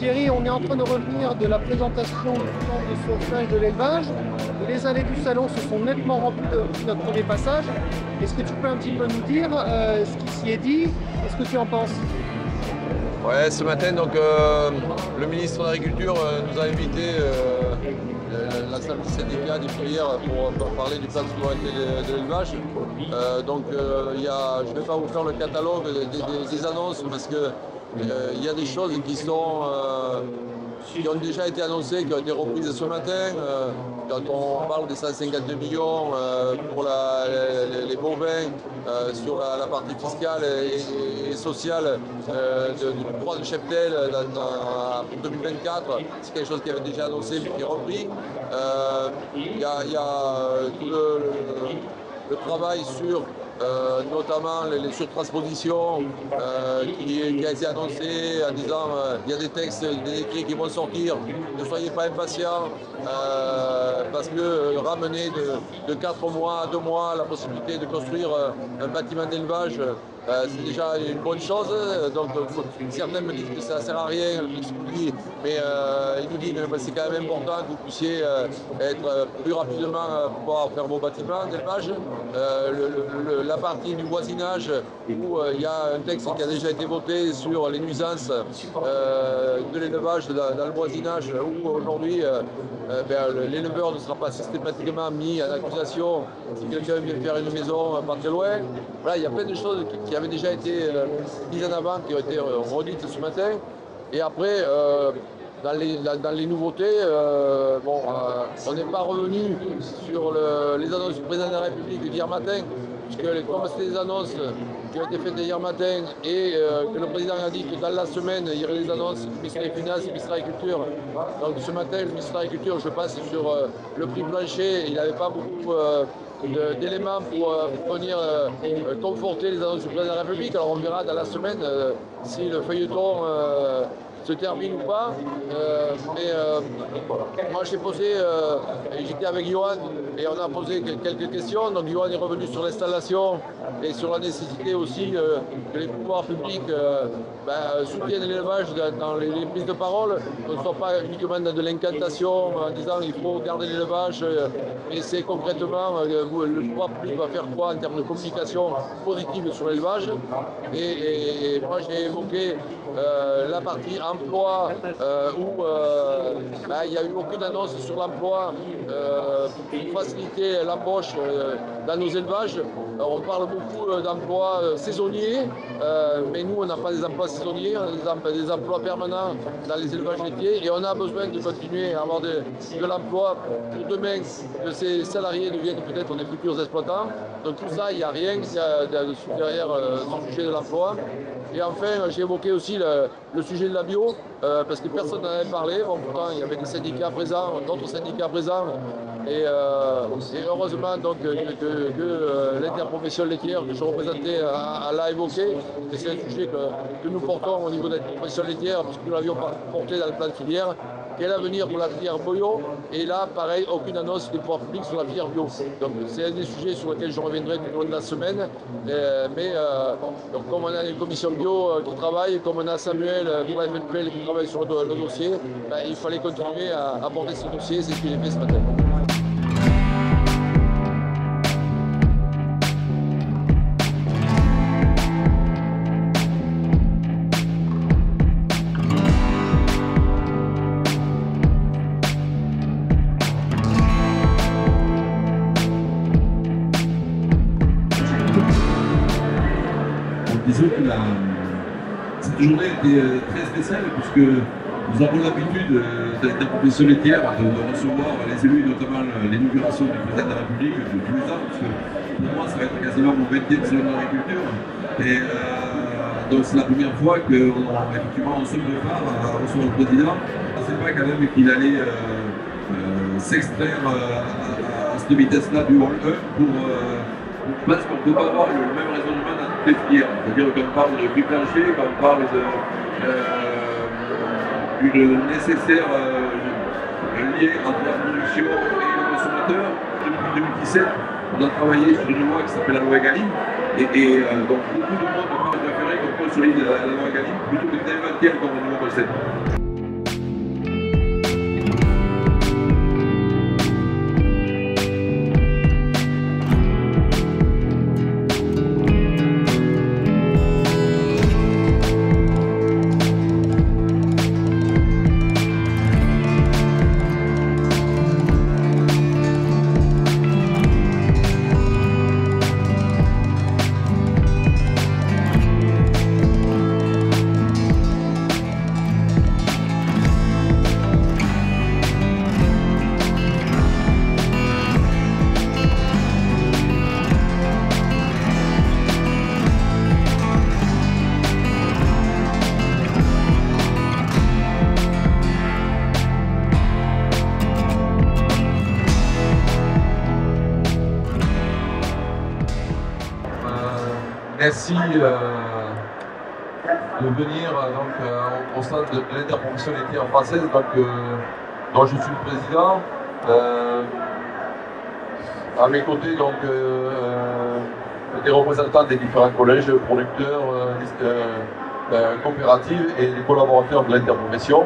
Thierry, on est en train de revenir de la présentation du plan de sauvetage de l'élevage. Les allées du salon se sont nettement remplies depuis notre premier passage. Est-ce que tu peux un petit peu nous dire ce qui s'y est dit? Qu'est-ce que tu en penses? Ouais, ce matin, donc, le ministre de l'Agriculture nous a invité la salle du syndicat des filières pour parler du plan de souveraineté de l'élevage. Je ne vais pas vous faire le catalogue des annonces parce que il y a des choses qui ont déjà été annoncées, qui ont été reprises ce matin. Quand on parle des 152 millions pour les bovins sur la partie fiscale et sociale du droit de cheptel pour 2024, c'est quelque chose qui avait déjà annoncé mais qui est repris. Il y a tout le travail sur notamment les surtranspositions qui a été annoncé en disant il y a des textes, des décrets qui vont sortir, ne soyez pas impatients parce que ramener de 4 mois à 2 mois la possibilité de construire un bâtiment d'élevage, c'est déjà une bonne chose. Donc certains me disent que ça ne sert à rien, mais il nous dit que c'est quand même important que vous puissiez être plus rapidement pouvoir faire vos bâtiments d'élevage. La partie du voisinage où il y a un texte qui a déjà été voté sur les nuisances de l'élevage dans le voisinage où aujourd'hui l'éleveur ne sera pas systématiquement mis en accusation si quelqu'un vient faire une maison pas très loin. Voilà, il y a plein de choses qui avaient déjà été mises en avant, qui ont été redites ce matin. Et après, dans les nouveautés, on n'est pas revenu sur les annonces du président de la République d'hier matin, puisque comme c'était des annonces qui ont été faites hier matin et que le président a dit que dans la semaine, il y aurait des annonces du ministère des Finances et du ministère de l'Agriculture. Donc ce matin, le ministère de l'Agriculture, je passe sur le prix plancher, il n'avait pas beaucoup d'éléments pour venir conforter les annonces du président de la République. Alors on verra dans la semaine si le feuilleton se termine ou pas. Moi j'ai posé, j'étais avec Johan et on a posé quelques questions. Donc Johan est revenu sur l'installation et sur la nécessité aussi que les pouvoirs publics soutiennent l'élevage dans les prises de parole, qu'on ne soit pas uniquement dans de l'incantation en disant il faut garder l'élevage, mais c'est concrètement le pouvoir public va faire quoi en termes de communication positive sur l'élevage. Et moi j'ai évoqué la partie emploi où il n'y a eu aucune annonce sur l'emploi pour faciliter l'embauche dans nos élevages. On parle beaucoup d'emplois saisonniers, mais nous on n'a pas des emplois saisonniers, on a des emplois permanents dans les élevages laitiers et on a besoin de continuer à avoir de l'emploi pour demain que ces salariés deviennent peut-être des futurs exploitants. Donc tout ça, il n'y a rien derrière ce sujet de l'emploi. Et enfin, j'ai évoqué aussi le sujet de la bio, parce que personne n'en avait parlé. Bon, pourtant, il y avait des syndicats présents, d'autres syndicats présents. Et heureusement donc, que l'interprofession laitière que je représentais l'a évoqué. C'est un sujet que nous portons au niveau de l'interprofession laitière, puisque nous l'avions porté dans le plan de filière. Quel avenir pour la filière bio? Et là, pareil, aucune annonce des pouvoirs publics sur la filière bio. Donc c'est un des sujets sur lesquels je reviendrai tout au long de la semaine. Donc, comme on a une commission bio qui travaille, comme on a Samuel pour la FNPL qui travaille sur le dossier, il fallait continuer à aborder ce dossier, c'est ce que j'ai fait ce matin. Disons que cette journée était très spéciale puisque nous avons l'habitude d'être la profession laitière de recevoir les élus, notamment l'inauguration du président de la République tous les ans, parce que pour moi ça va être quasiment mon 20e salon de l'agriculture. Et donc c'est la première fois qu'effectivement on se prépare à recevoir le président. Je ne sais pas quand même qu'il allait s'extraire à cette vitesse-là du hall 1 parce qu'on ne peut pas avoir le même raisonnement dans toutes les filières. C'est-à-dire qu'on parle de prix plancher, qu'on parle d'une nécessaire lien entre la production et le consommateur. Depuis 2017, on a travaillé sur une loi qui s'appelle la loi Egalim. Donc beaucoup de monde préférait qu'on consolide la loi Egalim plutôt que d'inventer encore un nouveau concept. merci de venir au stand de l'interprofession laitière française, dont je suis le président. À mes côtés, des représentants des différents collèges, producteurs, coopératives et des collaborateurs de l'interprofession.